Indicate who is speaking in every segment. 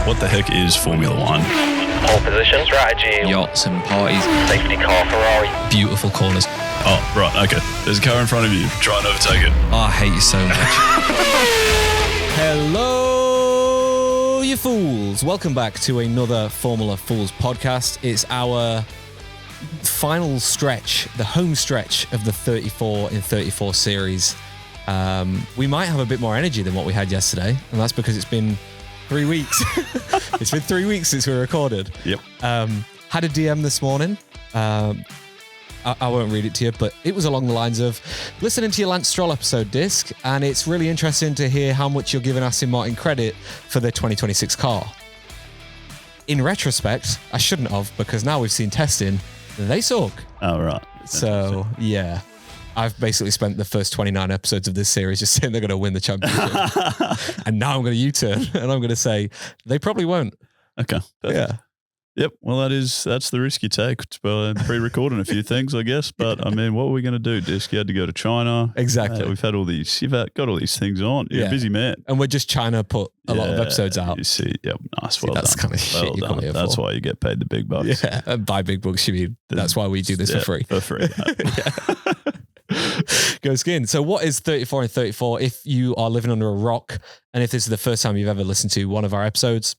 Speaker 1: What the heck is Formula One?
Speaker 2: Pole position, strategy,
Speaker 3: yachts and parties,
Speaker 2: safety car, Ferrari.
Speaker 3: beautiful corners.
Speaker 1: Oh, right, okay. There's a car in front of you. Try and overtake it.
Speaker 3: Oh, I hate you so much. Hello, you fools. Welcome back to another Formula Fools podcast. It's our final stretch, the home stretch of the 34 in 34 series. We might have a bit more energy than what we had yesterday, and that's because it's been 3 weeks. It's been 3 weeks since we recorded.
Speaker 1: Yep.
Speaker 3: Had a DM this morning. I won't read it to you, but it was along the lines of listening to your Lance Stroll episode, Disc, and it's really interesting to hear how much you're giving Aston Martin credit for the 2026 car. In retrospect, I shouldn't have, because now we've seen testing, they suck.
Speaker 1: Oh, right.
Speaker 3: So, yeah. I've basically spent the first 29 episodes of this series just saying they're going to win the championship. And now I'm going to U-turn and I'm going to say they probably won't.
Speaker 1: Okay. Perfect.
Speaker 3: Yeah.
Speaker 1: Yep. Well, that's the risk you take. It's pre-recording a few things, I guess. But I mean, what were we going to do, Disc? You had to go to China.
Speaker 3: Exactly.
Speaker 1: We've had all these. Got all these things on. You're a busy man.
Speaker 3: And we're just trying to put a lot of episodes out.
Speaker 1: You see. Yep. Nice.
Speaker 3: See,
Speaker 1: Well
Speaker 3: that's
Speaker 1: done.
Speaker 3: kind of shit
Speaker 1: Well
Speaker 3: you come
Speaker 1: done.
Speaker 3: here
Speaker 1: That's
Speaker 3: for.
Speaker 1: why you get paid the big bucks.
Speaker 3: Yeah. And by big bucks, you mean that's why we do this for free.
Speaker 1: For free.
Speaker 3: Go skin. So what is 34 and 34? If you are living under a rock, and if this is the first time you've ever listened to one of our episodes,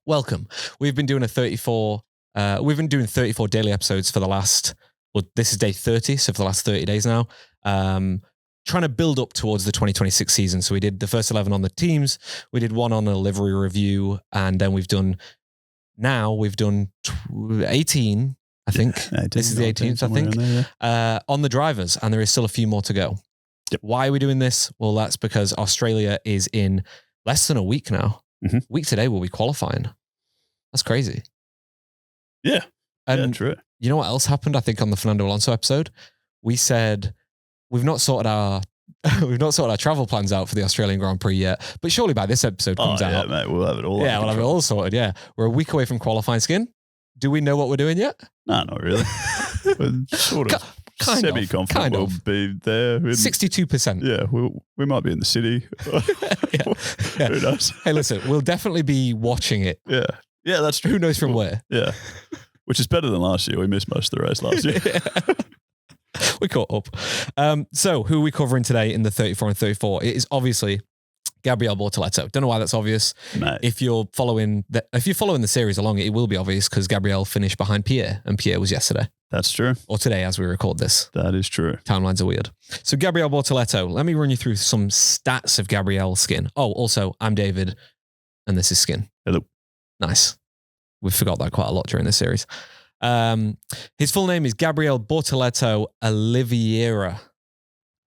Speaker 3: welcome. We've been doing 34 daily episodes for the last, well, this is day 30, so for the last 30 days now. Trying to build up towards the 2026 season. So we did the first 11 on the teams, we did one on a livery review, and then we've done 18, I think.
Speaker 1: 18,
Speaker 3: this is the 18th, I think, on the drivers, and there is still a few more to go.
Speaker 1: Yep.
Speaker 3: Why are we doing this? Well, that's because Australia is in less than a week now.
Speaker 1: Mm-hmm.
Speaker 3: Week today will be qualifying. That's crazy.
Speaker 1: Yeah.
Speaker 3: And
Speaker 1: true.
Speaker 3: you know what else happened? I think on the Fernando Alonso episode, we said we've not sorted our travel plans out for the Australian Grand Prix yet, but surely by this episode comes out,
Speaker 1: mate, we'll have it all.
Speaker 3: Yeah, we'll have it all sorted. Yeah, we're a week away from qualifying, Skin. Do we know what we're doing yet?
Speaker 1: No, not really. We're sort of semi-confident we'll be there.
Speaker 3: 62%.
Speaker 1: Yeah, we might be in the city.
Speaker 3: Yeah.
Speaker 1: Who knows?
Speaker 3: Hey, listen, we'll definitely be watching it.
Speaker 1: Yeah, that's true.
Speaker 3: Who knows from where?
Speaker 1: Yeah, which is better than last year. We missed most of the race last year.
Speaker 3: We caught up. So who are we covering today in the 34 and 34? It is obviously Gabriel Bortoleto. Don't know why that's obvious.
Speaker 1: Mate.
Speaker 3: If you're following the series along, it will be obvious because Gabriel finished behind Pierre, and Pierre was yesterday.
Speaker 1: That's true.
Speaker 3: Or today as we record this.
Speaker 1: That is true.
Speaker 3: Timelines are weird. So Gabriel Bortoleto, let me run you through some stats of Gabriel Skin. Oh, also, I'm David, and this is Skin.
Speaker 1: Hello.
Speaker 3: Nice. We forgot that quite a lot during the series. His full name is Gabriel Bortoleto Oliveira.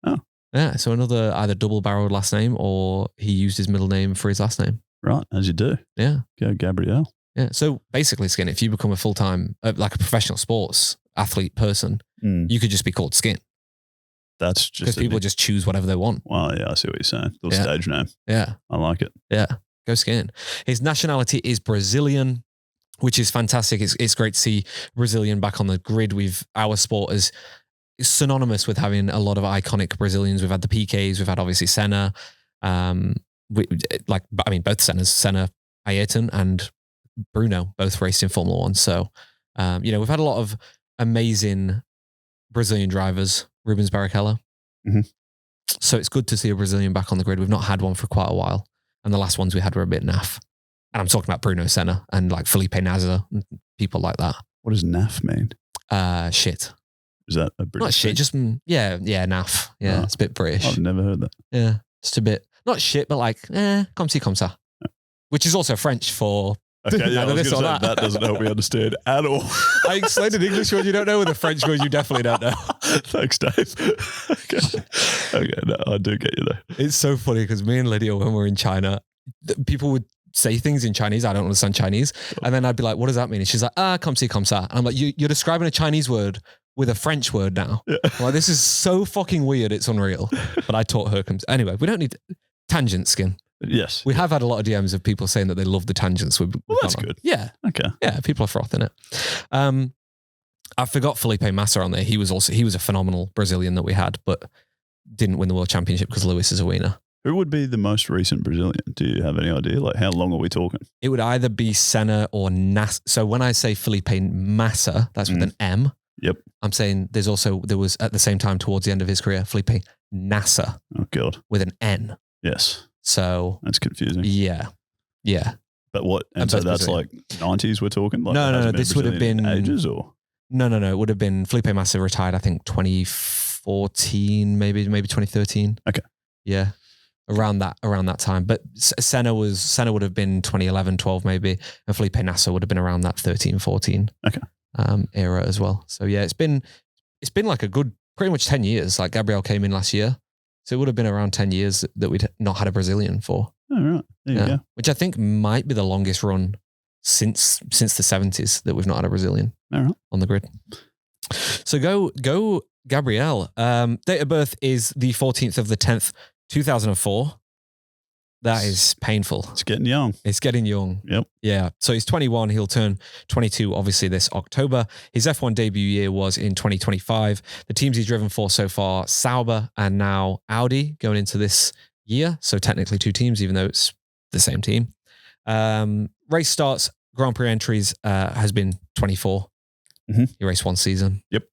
Speaker 1: Oh.
Speaker 3: Yeah, so another either double-barreled last name or he used his middle name for his last name.
Speaker 1: Right, as you do.
Speaker 3: Yeah.
Speaker 1: Go Gabriel.
Speaker 3: Yeah, so basically, Skin, if you become a full-time, like a professional sports athlete person, you could just be called Skin.
Speaker 1: That's just...
Speaker 3: Because people just choose whatever they want.
Speaker 1: Well, yeah, I see what you're saying. Little stage name.
Speaker 3: Yeah.
Speaker 1: I like it.
Speaker 3: Yeah, go Skin. His nationality is Brazilian, which is fantastic. It's great to see Brazilian back on the grid. Our sport is synonymous with having a lot of iconic Brazilians. We've had the PKs, we've had obviously Senna, both Sennas, Senna, Ayrton, and Bruno both raced in Formula One. So, we've had a lot of amazing Brazilian drivers. Rubens Barrichello.
Speaker 1: Mm-hmm.
Speaker 3: So it's good to see a Brazilian back on the grid. We've not had one for quite a while, and the last ones we had were a bit naff. And I'm talking about Bruno Senna and like Felipe Nasr and people like that.
Speaker 1: What does naff mean?
Speaker 3: Shit.
Speaker 1: Is that a British
Speaker 3: Not shit,
Speaker 1: thing?
Speaker 3: just, naff. Yeah,
Speaker 1: Oh.
Speaker 3: it's a bit British.
Speaker 1: I've never heard that.
Speaker 3: Yeah, just a bit, not shit, but like, comme ci, comme ça. Which is also French for
Speaker 1: Okay, yeah, I
Speaker 3: either
Speaker 1: was
Speaker 3: this
Speaker 1: going
Speaker 3: or
Speaker 1: to say, that doesn't help me understand at all.
Speaker 3: I explained an English word you don't know with a French word you definitely don't know.
Speaker 1: Thanks, Dave. Okay, no, I do get you there.
Speaker 3: It's so funny because me and Lydia, when we're in China, people would say things in Chinese. I don't understand Chinese. And then I'd be like, what does that mean? And she's like, comme ci, comme ça. And I'm like, you're describing a Chinese word with a French word now. Yeah. Like, this is so fucking weird. It's unreal. But I taught her. Anyway, we don't need tangent, Skin.
Speaker 1: Yes.
Speaker 3: We have had a lot of DMs of people saying that they love the tangents.
Speaker 1: Well, that's good.
Speaker 3: Yeah.
Speaker 1: Okay.
Speaker 3: Yeah, people are frothing it. I forgot Felipe Massa on there. He was a phenomenal Brazilian that we had, but didn't win the world championship because Lewis is a wiener.
Speaker 1: Who would be the most recent Brazilian? Do you have any idea? Like, how long are we talking?
Speaker 3: It would either be Senna or Massa. So when I say Felipe Massa, that's with an M.
Speaker 1: Yep.
Speaker 3: I'm saying there was at the same time towards the end of his career, Felipe Nasser.
Speaker 1: Oh, God.
Speaker 3: With an N.
Speaker 1: Yes.
Speaker 3: So.
Speaker 1: That's confusing.
Speaker 3: Yeah. Yeah.
Speaker 1: But what? And so that's Brazilian. Like 90s we're talking? Like
Speaker 3: no. This would have been.
Speaker 1: Ages or? No.
Speaker 3: It would have been Felipe Massa retired, I think, 2014, maybe 2013.
Speaker 1: Okay.
Speaker 3: Yeah. Around that time. But Senna would have been 2011, 12 maybe. And Felipe Nasser would have been around that 13, 14 era as well. So yeah, it's been like a good, pretty much 10 years. Like Gabriel came in last year. So it would have been around 10 years that we'd not had a Brazilian for.
Speaker 1: Oh, right. There you go.
Speaker 3: Which I think might be the longest run since the 70s that we've not had a Brazilian on the grid. So go Gabriel. Date of birth is the 14th of the 10th, 2004. That is painful.
Speaker 1: It's getting young.
Speaker 3: It's getting young.
Speaker 1: Yep.
Speaker 3: Yeah. So he's 21. He'll turn 22, obviously, this October. His F1 debut year was in 2025. The teams he's driven for so far, Sauber and now Audi going into this year. So technically 2 teams, even though it's the same team. Race starts, Grand Prix entries has been 24.
Speaker 1: Mm-hmm.
Speaker 3: He raced 1 season.
Speaker 1: Yep.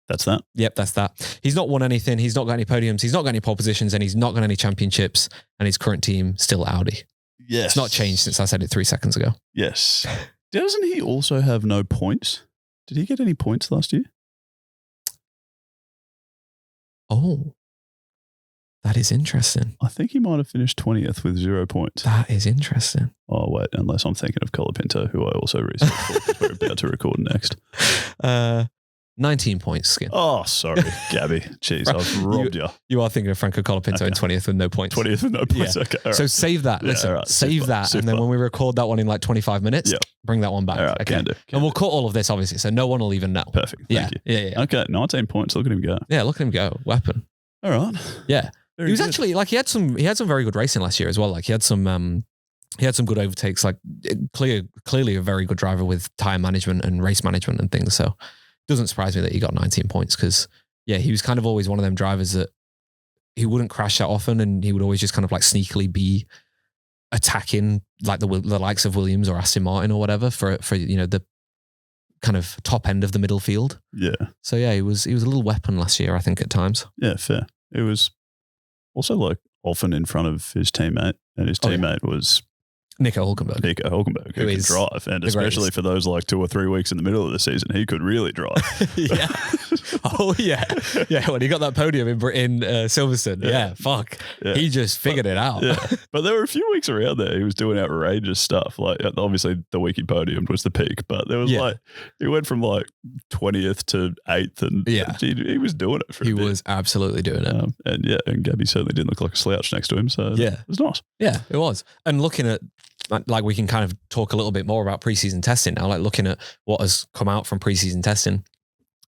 Speaker 1: That's that.
Speaker 3: Yep, that's that. He's not won anything. He's not got any podiums. He's not got any pole positions, and he's not got any championships. And his current team still Audi.
Speaker 1: Yes,
Speaker 3: it's not changed since I said it 3 seconds ago.
Speaker 1: Yes. Doesn't he also have no points? Did he get any points last year?
Speaker 3: Oh, that is interesting.
Speaker 1: I think he might have finished 20th with 0 points.
Speaker 3: That is interesting.
Speaker 1: Oh, wait, unless I'm thinking of Colapinto, who I also researched for because we're about to record next.
Speaker 3: 19 points, Skin.
Speaker 1: Oh, sorry, Gabby. Jeez, I've robbed you.
Speaker 3: You are thinking of Franco Colapinto in 20th with no points.
Speaker 1: 20th with no points, okay. All right.
Speaker 3: So save that. Listen, save that. And then when we record that one in like 25 minutes, bring that one back.
Speaker 1: All right,
Speaker 3: okay.
Speaker 1: Can do.
Speaker 3: And we'll cut all of this, obviously, so no one will even know.
Speaker 1: Perfect. Thank you.
Speaker 3: Yeah.
Speaker 1: Okay, 19 points. Look at him go.
Speaker 3: Yeah, look at him go. Weapon.
Speaker 1: All right.
Speaker 3: Yeah.
Speaker 1: Very
Speaker 3: he was
Speaker 1: good.
Speaker 3: actually like he had some very good racing last year as well. Like he had some good overtakes. Like clearly a very good driver with tire management and race management and things. So it doesn't surprise me that he got 19 points because he was kind of always one of them drivers that he wouldn't crash that often and he would always just kind of like sneakily be attacking like the likes of Williams or Aston Martin or whatever for the kind of top end of the middle field.
Speaker 1: Yeah.
Speaker 3: So he was a little weapon last year, I think, at times.
Speaker 1: Yeah, fair. It was also like often in front of his teammate, and his teammate was
Speaker 3: Nico Hülkenberg.
Speaker 1: Who could drive, and especially for those like 2 or 3 weeks in the middle of the season, he could really drive.
Speaker 3: Yeah. Oh yeah. Yeah. When he got that podium in Silverstone, fuck, he just figured it out.
Speaker 1: Yeah. But there were a few weeks around there he was doing outrageous stuff. Like obviously the week he podiumed was the peak, but there was like he went from like 20th to 8th, and he was doing it for.
Speaker 3: He was absolutely doing it,
Speaker 1: and Gabby certainly didn't look like a slouch next to him. So it was nice.
Speaker 3: Yeah, it was. And looking at like we can kind of talk a little bit more about preseason testing now. Like looking at what has come out from preseason testing,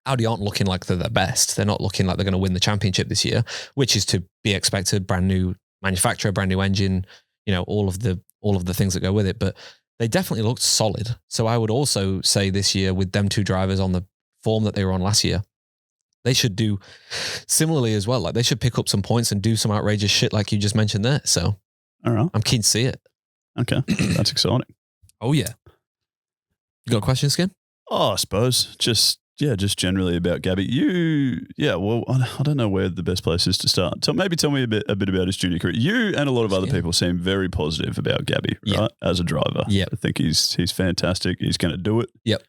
Speaker 3: Audi aren't looking like they're the best. They're not looking like they're going to win the championship this year, which is to be expected. Brand new manufacturer, brand new engine, all of the things that go with it. But they definitely looked solid. So I would also say this year with them 2 drivers on the form that they were on last year, they should do similarly as well. Like they should pick up some points and do some outrageous shit like you just mentioned there. So
Speaker 1: all right,
Speaker 3: I'm keen to see it.
Speaker 1: Okay, that's exciting.
Speaker 3: Oh yeah. You got a question, Skin?
Speaker 1: Oh, I suppose just generally about Gabby. Well, I don't know where the best place is to start. So maybe tell me a bit about his junior career. You and a lot of other people seem very positive about Gabby, right? As a driver.
Speaker 3: Yeah.
Speaker 1: I think he's fantastic. He's going to do it.
Speaker 3: Yep.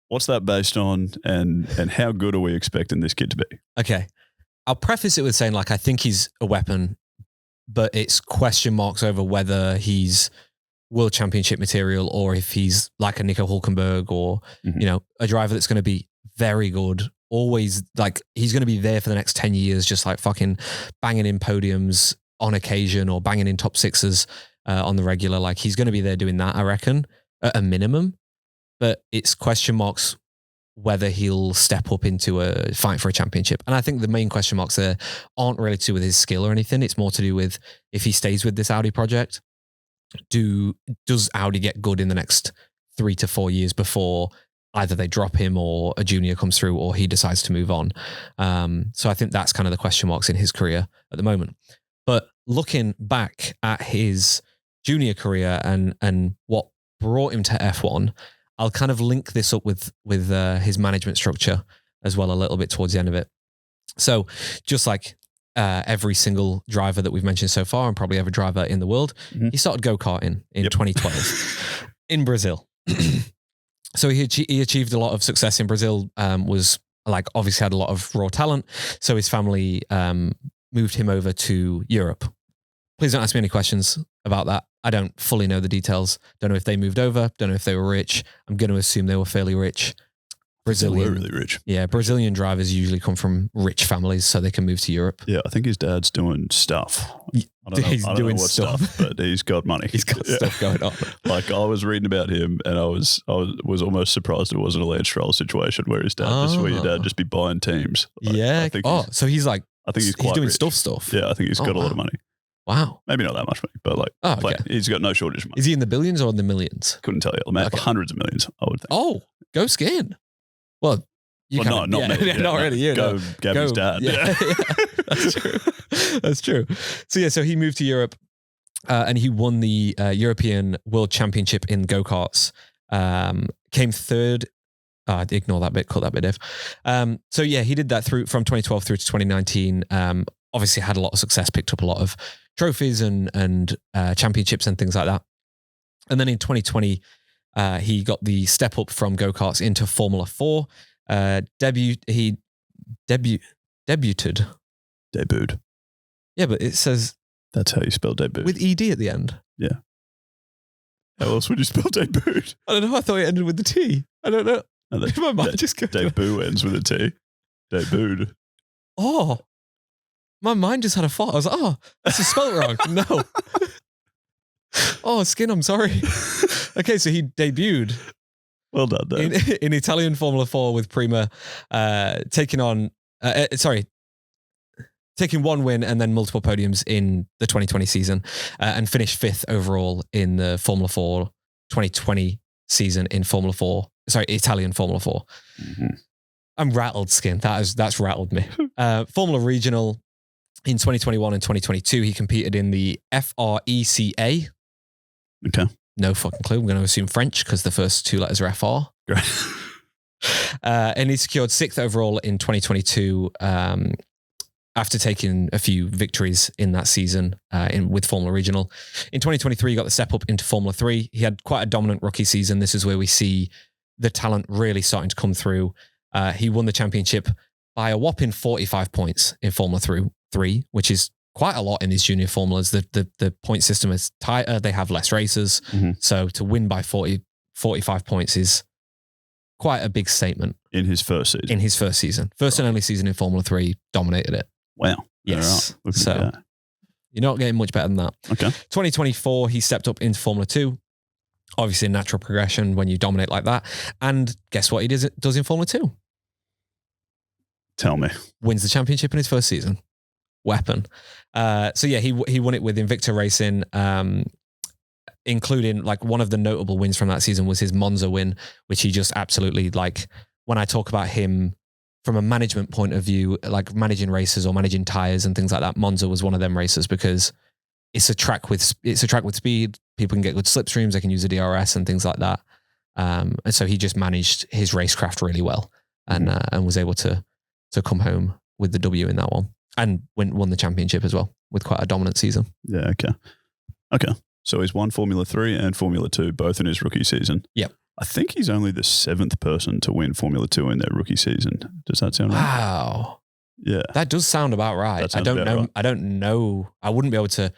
Speaker 1: What's that based on, and how good are we expecting this kid to be?
Speaker 3: Okay. I'll preface it with saying like I think he's a weapon, but it's question marks over whether he's world championship material or if he's like a Nico Hülkenberg or, a driver that's going to be very good. Always like he's going to be there for the next 10 years, just like fucking banging in podiums on occasion or banging in top 6s on the regular. Like he's going to be there doing that, I reckon, at a minimum. But it's question marks whether he'll step up into a fight for a championship. And I think the main question marks there aren't really to do with his skill or anything. It's more to do with if he stays with this Audi project, does Audi get good in the next 3 to 4 years before either they drop him or a junior comes through or he decides to move on. So I think that's kind of the question marks in his career at the moment. But looking back at his junior career and what brought him to F1, I'll kind of link this up with his management structure as well a little bit towards the end of it. So just like every single driver that we've mentioned so far, and probably every driver in the world, he started go-karting in 2012 in Brazil. So he achieved a lot of success in Brazil, was like obviously had a lot of raw talent. So his family moved him over to Europe. Please don't ask me any questions about that. I don't fully know the details. Don't know if they moved over. Don't know if they were rich. I'm going to assume they were fairly rich. Brazilian,
Speaker 1: they were really rich.
Speaker 3: Yeah, Brazilian drivers usually come from rich families, so they can move to Europe.
Speaker 1: Yeah, I think his dad's doing stuff. I don't know what stuff, but he's got money.
Speaker 3: He's got stuff going on.
Speaker 1: Like I was reading about him, and I was almost surprised it wasn't a Lance Stroll situation where his dad where your dad just be buying teams. Like,
Speaker 3: yeah. So he's like,
Speaker 1: I think he's quite
Speaker 3: doing
Speaker 1: rich.
Speaker 3: stuff.
Speaker 1: Yeah, I think he's got a lot of money.
Speaker 3: Wow.
Speaker 1: Maybe not that much money, but like he's got no shortage of money.
Speaker 3: Is he in the billions or in the millions?
Speaker 1: Couldn't tell you. Hundreds of millions, I would think.
Speaker 3: Oh, go skin. Well,
Speaker 1: not me. Yeah,
Speaker 3: not really you.
Speaker 1: Go Gabby's dad.
Speaker 3: Yeah. That's true. That's true. So he moved to Europe and he won the European World Championship in go-karts. Came third. Ignore that bit. Cut that bit, Dave. So yeah, he did that from 2012 through to 2019. Obviously had a lot of success, picked up a lot of trophies and championships and things like that. And then in 2020, he got the step up from go-karts into Formula 4. He debuted. Yeah, but it says
Speaker 1: that's how you spell debut
Speaker 3: with ED at the end.
Speaker 1: Yeah. How else would you spell debut?
Speaker 3: I don't know. I thought it ended with the T. I don't know. My mind just goes.
Speaker 1: Debut ends with a T. Debuted.
Speaker 3: Oh, my mind just had a thought. I was like, oh, this is spelled wrong. No. Oh, Skin, I'm sorry. Okay, so he debuted.
Speaker 1: Well done, Dave.
Speaker 3: In Italian Formula 4 with Prima, taking one win and then multiple podiums in the 2020 season, and finished fifth overall in the Formula 4 2020 season in Italian Formula 4.
Speaker 1: Mm-hmm.
Speaker 3: I'm rattled, Skin. That's rattled me. Formula Regional in 2021 and 2022, he competed in the FRECA.
Speaker 1: Okay.
Speaker 3: No fucking clue. I'm going to assume French because the first two letters are FR.
Speaker 1: Great.
Speaker 3: And he secured sixth overall in 2022 after taking a few victories in that season with Formula Regional. In 2023, he got the step up into Formula 3. He had quite a dominant rookie season. This is where we see the talent really starting to come through. He won the championship by a whopping 45 points in Formula 3, which is quite a lot in these junior formulas. The point system is tighter. They have less races.
Speaker 1: Mm-hmm.
Speaker 3: So to win by 45 points is quite a big statement.
Speaker 1: In his first season.
Speaker 3: First and only season in Formula 3, dominated it.
Speaker 1: Wow.
Speaker 3: Yes.
Speaker 1: Right.
Speaker 3: So you're not getting much better than that.
Speaker 1: Okay.
Speaker 3: 2024, he stepped up into Formula 2. Obviously, a natural progression when you dominate like that. And guess what he does in Formula 2?
Speaker 1: Tell me.
Speaker 3: Wins the championship in his first season. Weapon. So yeah, he won it with Invicta Racing, including like one of the notable wins from that season was his Monza win, which he just absolutely like. When I talk about him from a management point of view, like managing races or managing tires and things like that, Monza was one of them races because it's a track with speed. People can get good slipstreams. They can use a DRS and things like that. And so he just managed his racecraft really well and was able to come home with the W in that one. And won the championship as well with quite a dominant season.
Speaker 1: Yeah, okay. So he's won Formula 3 and Formula 2, both in his rookie season.
Speaker 3: Yep.
Speaker 1: I think he's only the 7th person to win Formula 2 in their rookie season. Does that sound right?
Speaker 3: Wow.
Speaker 1: Yeah.
Speaker 3: That does sound about right. I don't know. Right. I don't know. I wouldn't be able to.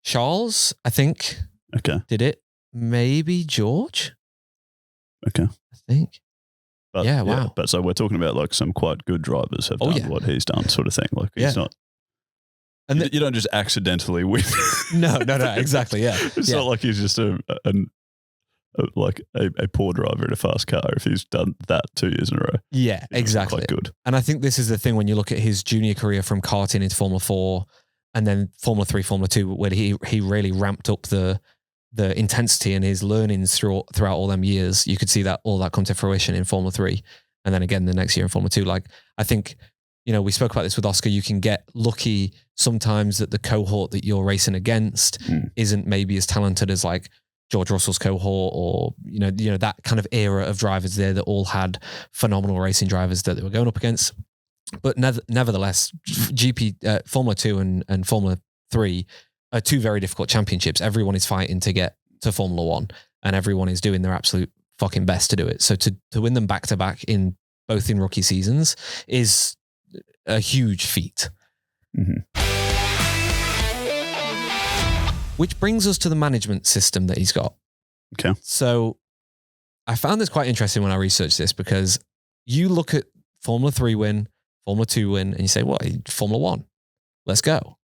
Speaker 3: Charles, I think.
Speaker 1: Okay.
Speaker 3: Did it? Maybe George?
Speaker 1: Okay.
Speaker 3: I think.
Speaker 1: But,
Speaker 3: yeah, wow.
Speaker 1: But so we're talking about like some quite good drivers have done what he's done sort of thing. Like he's not. And you don't just accidentally win.
Speaker 3: No, exactly. Yeah.
Speaker 1: It's not like he's just a poor driver in a fast car if he's done that 2 years in a row.
Speaker 3: Yeah, exactly.
Speaker 1: Quite good.
Speaker 3: And I think this is the thing when you look at his junior career from karting into Formula 4 and then Formula 3, Formula 2, where he really ramped up the intensity and his learnings throughout all them years. You could see that all that come to fruition in Formula 3. And then again, the next year in Formula 2. Like, I think, we spoke about this with Oscar. You can get lucky sometimes that the cohort that you're racing against isn't maybe as talented as like George Russell's cohort, or that kind of era of drivers there that all had phenomenal racing drivers that they were going up against. But nevertheless, Formula 2 and Formula 3 are two very difficult championships. Everyone is fighting to get to Formula 1, and everyone is doing their absolute fucking best to do it. So to win them back to back in both in rookie seasons is a huge feat. Which brings us to the management system that he's got.
Speaker 1: Okay.
Speaker 3: So I found this quite interesting when I researched this, because you look at Formula 3 win, Formula 2 win, and you say, what, Formula 1? Let's go.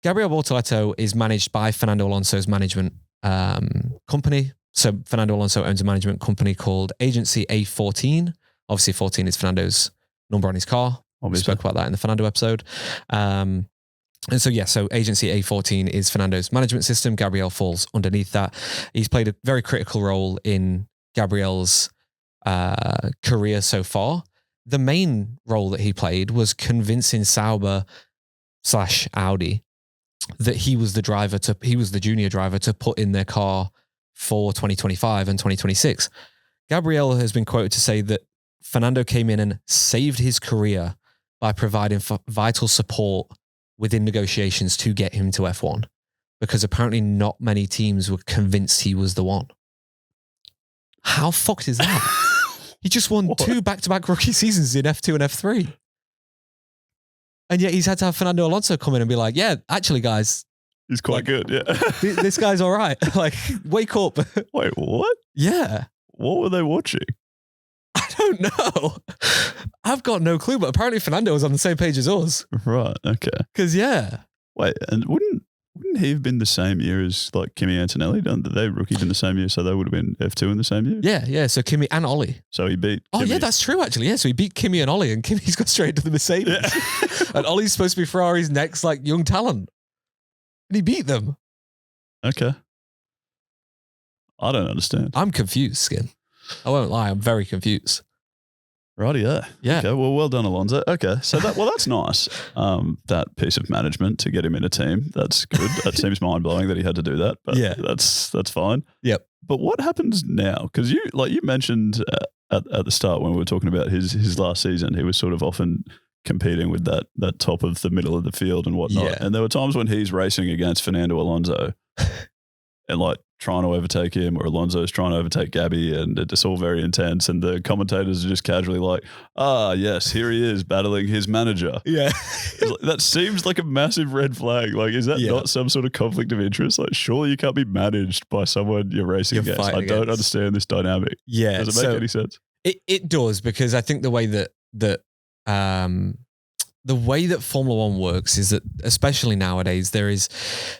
Speaker 3: Gabriel Bortoleto is managed by Fernando Alonso's management company. So Fernando Alonso owns a management company called Agency A14. Obviously, 14 is Fernando's number on his car. We spoke about that in the Fernando episode. And so Agency A14 is Fernando's management system. Gabriel falls underneath that. He's played a very critical role in Gabriel's career so far. The main role that he played was convincing Sauber / Audi that he was the junior driver to put in their car for 2025 and 2026. Gabriel has been quoted to say that Fernando came in and saved his career by providing vital support within negotiations to get him to F1, because apparently not many teams were convinced he was the one. How fucked is that? He just won 2 back-to-back rookie seasons in F2 and F3. And yet he's had to have Fernando Alonso come in and be like, yeah, actually, guys.
Speaker 1: He's quite good, yeah.
Speaker 3: This guy's all right. Like, wake up.
Speaker 1: Wait, what?
Speaker 3: Yeah.
Speaker 1: What were they watching?
Speaker 3: I don't know. I've got no clue, but apparently Fernando was on the same page as us.
Speaker 1: Right, okay.
Speaker 3: Because, yeah.
Speaker 1: Wait, and wouldn't he have been the same year as like Kimi Antonelli? They rookied in the same year, so they would have been F2 in the same year?
Speaker 3: Yeah. So Kimi and Ollie.
Speaker 1: So he beat
Speaker 3: Kimi.
Speaker 1: Oh,
Speaker 3: yeah, that's true, actually. Yeah, so he beat Kimi and Ollie, and Kimi's got straight to the Mercedes. Yeah. And Ollie's supposed to be Ferrari's next like young talent. And he beat them.
Speaker 1: Okay. I don't understand.
Speaker 3: I'm confused, Skin. I won't lie, I'm very confused.
Speaker 1: Righty, yeah. Okay, well done, Alonso. Okay, so that's nice. That piece of management to get him in a team, that's good. That seems mind blowing that he had to do that, but that's fine.
Speaker 3: Yep.
Speaker 1: But what happens now? Because you mentioned at the start when we were talking about his last season, he was sort of often competing with that top of the middle of the field and whatnot. Yeah. And there were times when he's racing against Fernando Alonso and like trying to overtake him, or Alonso's trying to overtake Gabby, and it's all very intense. And the commentators are just casually like, yes, here he is battling his manager.
Speaker 3: Yeah.
Speaker 1: That seems like a massive red flag. Like, is that not some sort of conflict of interest? Like, surely you can't be managed by someone you're racing against. I don't understand this dynamic.
Speaker 3: Yeah.
Speaker 1: Does it make any sense?
Speaker 3: It does, because I think the way that Formula One works is that, especially nowadays,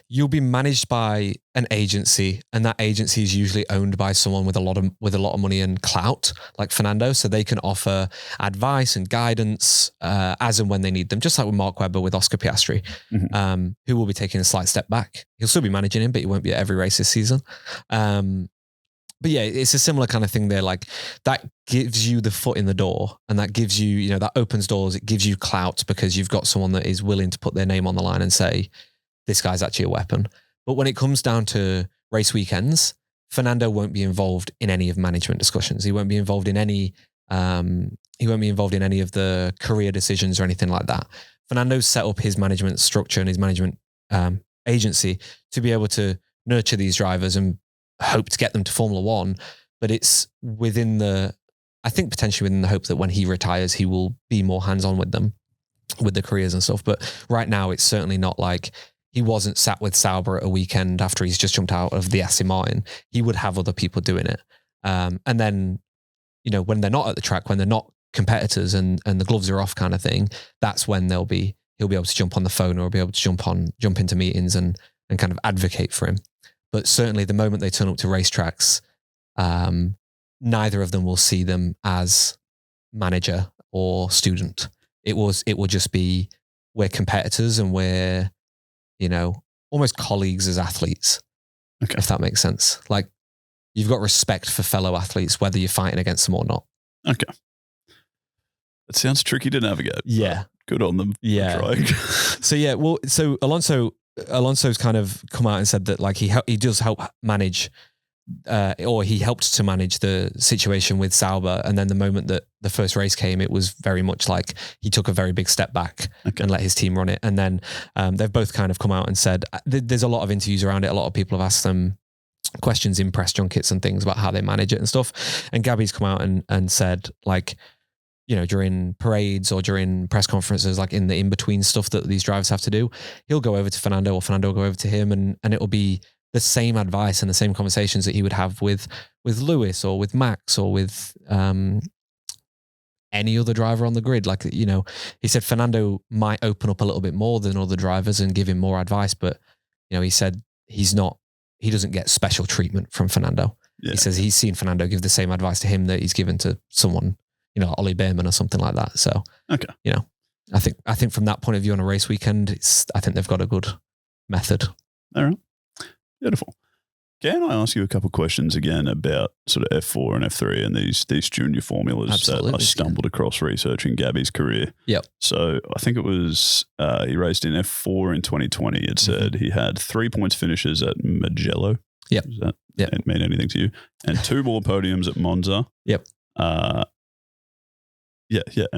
Speaker 3: you'll be managed by an agency, and that agency is usually owned by someone with a lot of money and clout, like Fernando, so they can offer advice and guidance as and when they need them, just like with Mark Webber with Oscar Piastri, who will be taking a slight step back. He'll still be managing him, but he won't be at every race this season. But yeah, it's a similar kind of thing there. Like, that gives you the foot in the door, and that gives you, that opens doors. It gives you clout because you've got someone that is willing to put their name on the line and say, this guy's actually a weapon. But when it comes down to race weekends, Fernando won't be involved in any of management discussions. He won't be involved in any of the career decisions or anything like that. Fernando's set up his management structure and his management agency to be able to nurture these drivers and hope to get them to Formula One, but it's potentially within the hope that when he retires, he will be more hands-on with them, with the careers and stuff. But right now, it's certainly not like he wasn't sat with Sauber at a weekend after he's just jumped out of the Aston Martin. He would have other people doing it. And then, when they're not at the track, when they're not competitors and the gloves are off kind of thing, that's when he'll be able to jump on the phone or be able to jump into meetings and kind of advocate for him. But certainly the moment they turn up to racetracks, neither of them will see them as manager or student. It will just be, we're competitors and we're, almost colleagues as athletes, if that makes sense. Like, you've got respect for fellow athletes, whether you're fighting against them or not.
Speaker 1: Okay. It sounds tricky to navigate.
Speaker 3: Yeah.
Speaker 1: Good on them.
Speaker 3: Yeah.
Speaker 1: Trying.
Speaker 3: So Alonso's kind of come out and said that like he does help manage, or he helped to manage the situation with Sauber. And then the moment that the first race came, it was very much like he took a very big step back and let his team run it. And then they've both kind of come out and said, there's a lot of interviews around it. A lot of people have asked them questions in press junkets and things about how they manage it and stuff. And Gabby's come out and said like, during parades or during press conferences, like in the in-between stuff that these drivers have to do, he'll go over to Fernando or Fernando will go over to him and it'll be the same advice and the same conversations that he would have with Lewis or with Max or with any other driver on the grid. Like, he said Fernando might open up a little bit more than other drivers and give him more advice, but, he said he doesn't get special treatment from Fernando. Yeah. He says he's seen Fernando give the same advice to him that he's given to someone, Ollie Behrman or something like that. So,
Speaker 1: okay.
Speaker 3: I think from that point of view on a race weekend, I think they've got a good method.
Speaker 1: All right. Beautiful. Can I ask you a couple of questions again about sort of F4 and F3 and these junior formulas
Speaker 3: Absolutely.
Speaker 1: that I stumbled across researching Gabby's career?
Speaker 3: Yep.
Speaker 1: So I think it was he raced in F4 in 2020. It said he had 3 points finishes at Mugello.
Speaker 3: Yep.
Speaker 1: Does that mean anything to you? And 2 more podiums at Monza.
Speaker 3: Yep.
Speaker 1: And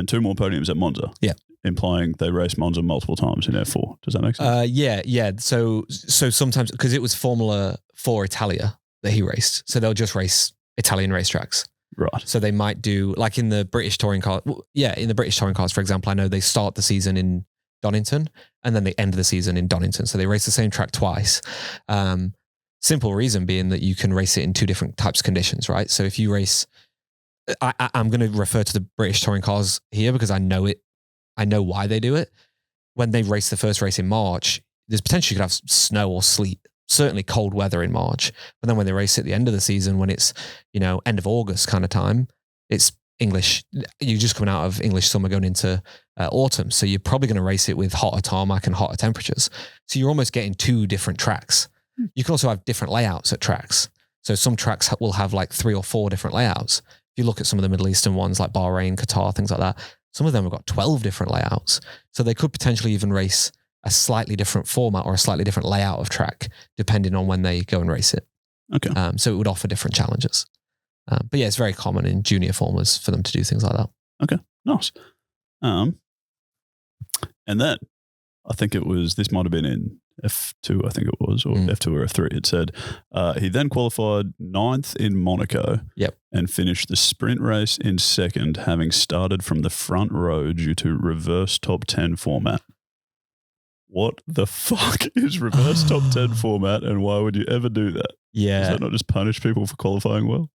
Speaker 1: 2 more podiums at Monza.
Speaker 3: Yeah.
Speaker 1: Implying they raced Monza multiple times in F4. Does that make sense?
Speaker 3: Yeah. So sometimes, because it was Formula 4 Italia that he raced, so they'll just race Italian racetracks.
Speaker 1: Right.
Speaker 3: So they might do, like in the British touring car, in the British touring cars, for example, I know they start the season in Donington and then they end the season in Donington. So they race the same track twice. Simple reason being that you can race it in 2 different types of conditions, right? So if you race, I'm going to refer to the British touring cars here because I know it. I know why they do it. When they race the first race in March, there's potential you could have snow or sleet, certainly cold weather in March. But then when they race at the end of the season, when it's, end of August kind of time, it's English. You're just coming out of English summer going into autumn. So you're probably going to race it with hotter tarmac and hotter temperatures. So you're almost getting 2 different tracks. You can also have different layouts at tracks. So some tracks will have like 3 or 4 different layouts. If you look at some of the Middle Eastern ones like Bahrain, Qatar, things like that, some of them have got 12 different layouts. So they could potentially even race a slightly different format or a slightly different layout of track, depending on when they go and race it.
Speaker 1: Okay.
Speaker 3: So it would offer different challenges. But yeah, it's very common in junior formulas for them to do things like that.
Speaker 1: Okay. Nice. And then I think this might have been in F2, I think it was, or F2 or F3. It said he then qualified 9th in Monaco.
Speaker 3: Yep.
Speaker 1: And finished the sprint race in 2nd, having started from the front row due to reverse top 10 format. What the fuck is reverse top 10 format, and why would you ever do that?
Speaker 3: Yeah.
Speaker 1: Does that not just punish people for qualifying well?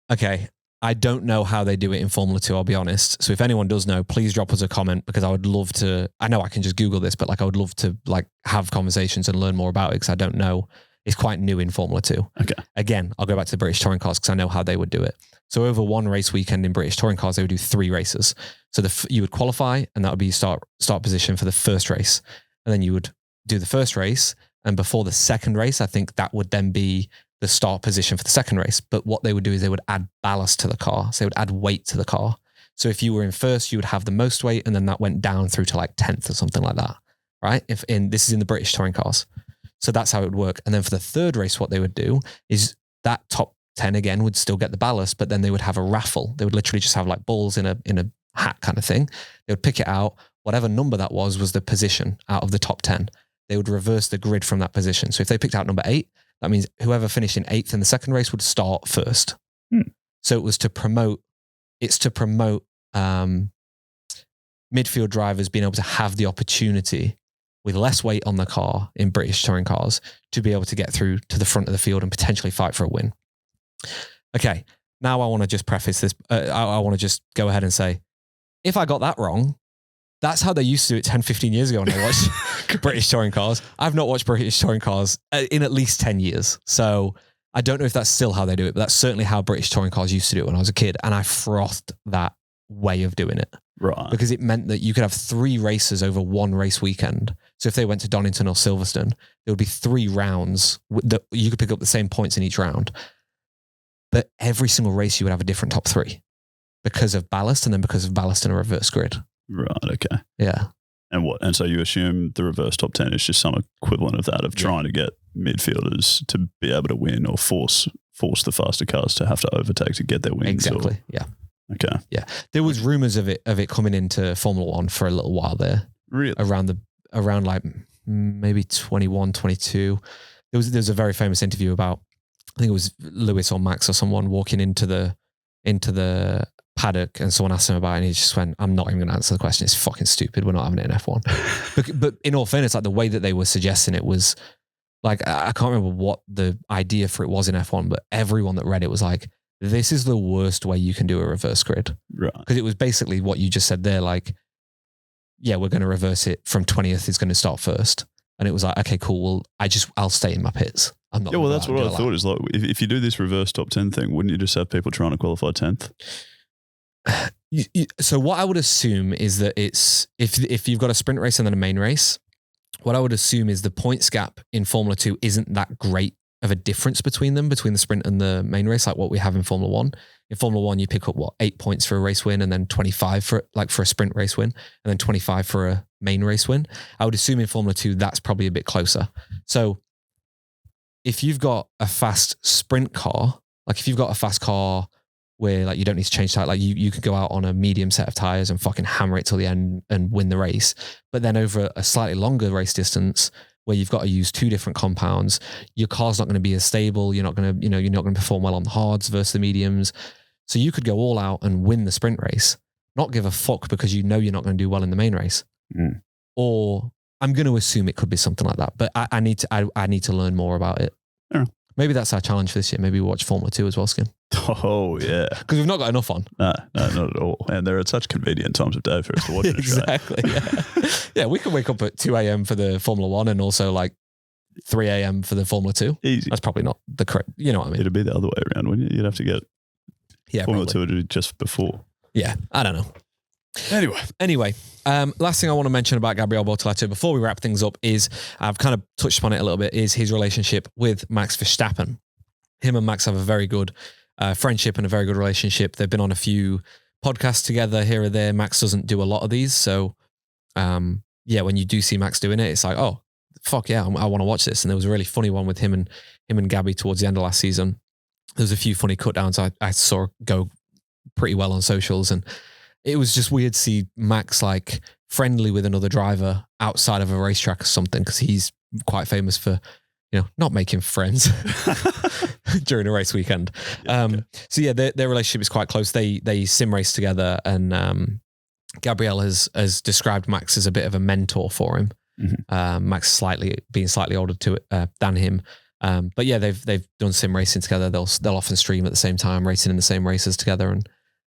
Speaker 3: Okay. I don't know how they do it in Formula 2, I'll be honest. So if anyone does know, please drop us a comment, because I would love to, I know I can just Google this, but I would love to have conversations and learn more about it, because I don't know. It's quite new in Formula 2.
Speaker 1: Okay.
Speaker 3: Again, I'll go back to the British touring cars because I know how they would do it. So over one race weekend in British touring cars, they would do 3 races. So you would qualify, and that would be start position for the first race. And then you would do the first race, and before the second race, I think that would then be the start position for the second race. But what they would do is they would add ballast to the car. So they would add weight to the car. So if you were in first, you would have the most weight, and then that went down through to 10th or something like that, right? This is in the British touring cars. So that's how it would work. And then for the third race, what they would do is that top 10 again would still get the ballast, but then they would have a raffle. They would literally just have balls in a hat kind of thing. They would pick it out. Whatever number that was the position out of the top 10. They would reverse the grid from that position. So if they picked out number 8, that means whoever finished in 8th in the second race would start first. So it was to promote midfield drivers being able to have the opportunity with less weight on the car in British touring cars to be able to get through to the front of the field and potentially fight for a win. Okay, now I want to just preface this. I want to just go ahead and say, if I got that wrong, that's how they used to do it 10, 15 years ago when I watched British touring cars. I've not watched British touring cars in at least 10 years. So I don't know if that's still how they do it, but that's certainly how British touring cars used to do it when I was a kid. And I frothed that way of doing it.
Speaker 1: Right.
Speaker 3: Because it meant that you could have 3 races over one race weekend. So if they went to Donington or Silverstone, there would be 3 rounds that you could pick up the same points in each round. But every single race, you would have a different top 3. because of ballast, and then because of ballast in a reverse grid.
Speaker 1: Right. Okay.
Speaker 3: Yeah.
Speaker 1: And so you assume the reverse top 10 is just some equivalent of that, of trying to get midfielders to be able to win or force the faster cars to have to overtake to get their wins.
Speaker 3: Exactly. Yeah.
Speaker 1: Okay.
Speaker 3: Yeah. There was rumors of it coming into Formula One for a little while there.
Speaker 1: Really?
Speaker 3: Around like maybe 21, 22. There was a very famous interview about, I think it was Lewis or Max or someone walking into the paddock, and someone asked him about it, and he just went, I'm not even going to answer the question. It's fucking stupid. We're not having it in F1. but in all fairness, like the way that they were suggesting it was like, I can't remember what the idea for it was in F1, but everyone that read it was like, this is the worst way you can do a reverse grid.
Speaker 1: Right.
Speaker 3: Because it was basically what you just said there, like, yeah, we're going to reverse it from 20th is going to start first. And it was like, okay, cool. Well, I'll stay in my pits. I'm not.
Speaker 1: Yeah, well, that's what I thought is like, if you do this reverse top 10 thing, wouldn't you just have people trying to qualify 10th?
Speaker 3: So what I would assume is that it's, if you've got a sprint race and then a main race, what I would assume is the points gap in Formula 2 isn't that great of a difference between them, between the sprint and the main race, like what we have in Formula 1. In Formula 1, you pick up 8 points for a race win, and then 25 for a sprint race win, and then 25 for a main race win. I would assume in Formula 2 that's probably a bit closer. So if you've got a fast sprint car, like if you've got a fast car where like you don't need to change tire, like you could go out on a medium set of tires and fucking hammer it till the end and win the race. But then over a slightly longer race distance, where you've got to use 2 different compounds, your car's not going to be as stable. You're not going to perform well on the hards versus the mediums. So you could go all out and win the sprint race, not give a fuck because you know you're not going to do well in the main race.
Speaker 1: Mm.
Speaker 3: Or I'm going to assume it could be something like that, but I need to learn more about it.
Speaker 1: Yeah.
Speaker 3: Maybe that's our challenge for this year. Maybe we watch Formula 2 as well, Skin.
Speaker 1: Oh, yeah.
Speaker 3: Because we've not got enough on.
Speaker 1: No, not at all. And there are such convenient times of day for us to watch it.
Speaker 3: Exactly. Yeah. Yeah, we can wake up at 2 a.m. for the Formula 1 and also like 3 a.m. for the Formula 2.
Speaker 1: Easy.
Speaker 3: That's probably not the correct, you know what I mean?
Speaker 1: It'd be the other way around, wouldn't you? You'd have to get Formula 2 to do just before.
Speaker 3: Yeah, I don't know.
Speaker 1: Anyway,
Speaker 3: last thing I want to mention about Gabriel Bortoleto before we wrap things up is, I've kind of touched upon it a little bit, is his relationship with Max Verstappen. Him and Max have a very good friendship and a very good relationship. They've been on a few podcasts together here or there. Max doesn't do a lot of these. So, when you do see Max doing it, it's like, oh, fuck yeah, I want to watch this. And there was a really funny one with him and Gabby towards the end of last season. There was a few funny cut downs I saw go pretty well on socials, and it was just weird to see Max like friendly with another driver outside of a racetrack or something, because he's quite famous for, not making friends during a race weekend. So yeah, their relationship is quite close. They sim race together, and Gabriel has described Max as a bit of a mentor for him. Mm-hmm. Max being slightly older than him. But yeah, they've done sim racing together. They'll often stream at the same time, racing in the same races together,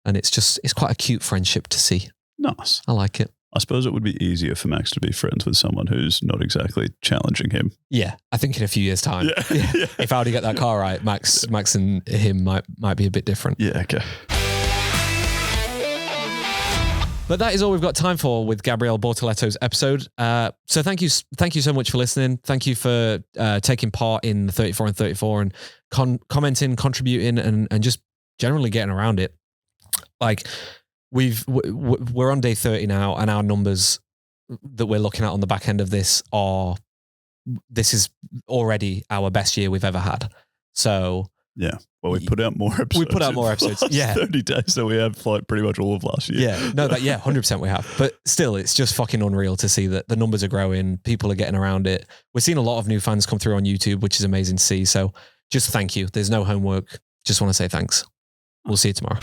Speaker 3: and it's quite a cute friendship to see.
Speaker 1: Nice.
Speaker 3: I like it.
Speaker 1: I suppose it would be easier for Max to be friends with someone who's not exactly challenging him.
Speaker 3: Yeah, I think in a few years' time, if I were to get that car right, Max and him might be a bit different.
Speaker 1: Yeah, okay.
Speaker 3: But that is all we've got time for with Gabriel Bortoleto's episode. So thank you so much for listening. Thank you for taking part in the 34 and 34 and commenting, contributing, and just generally getting around it. Like we're on day 30 now, and our numbers that we're looking at on the back end of this is already our best year we've ever had. So
Speaker 1: yeah. Well, we put out more episodes.
Speaker 3: We put out more episodes. Yeah.
Speaker 1: 30 days. So we have like pretty much all of last year.
Speaker 3: Yeah. No, 100% we have. But still, it's just fucking unreal to see that the numbers are growing. People are getting around it. We're seeing a lot of new fans come through on YouTube, which is amazing to see. So just thank you. There's no homework. Just want to say thanks. We'll see you tomorrow.